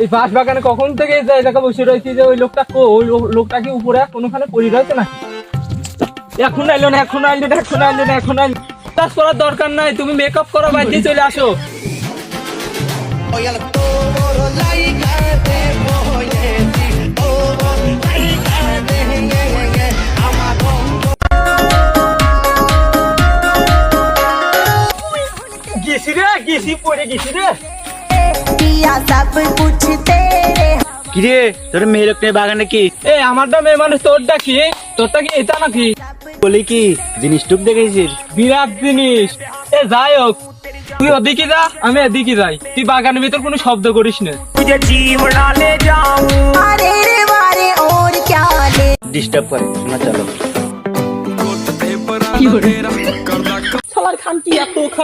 এই বাঁশ বাগানে কখন থেকে এই জায়গা বসে রয়েছি যে ওই লোকটা ওই লোকটা কি উপরে কোনোখানে পড়ে রয়েছে না? এখন আইলো না, এখন আইলো না, এখন আইলো না, এখন আইলো কাজ করার দরকার নাই, তুমি মেকআপ করো, বাইরে চলে আসো। গেছি রে, গেছি, পড়ে গেছি রে। কিরে তোর মেয়ে লোক বাগানে কি? আমারটা মেয়ে মানুষ, তোরটা কি? তোরটা কি এটা নাকি? বলি কি জিনিস টুক দেখেছিস? বিরাট জিনিস। যাই হোক, তুই ওদিকে যা, আমি এদিকে যাই, তুই বাগানের ভিতর কোনো শব্দ করিস না। ডিস্টার্ব করে না, চলো। শালার খান কি এত খারাপ?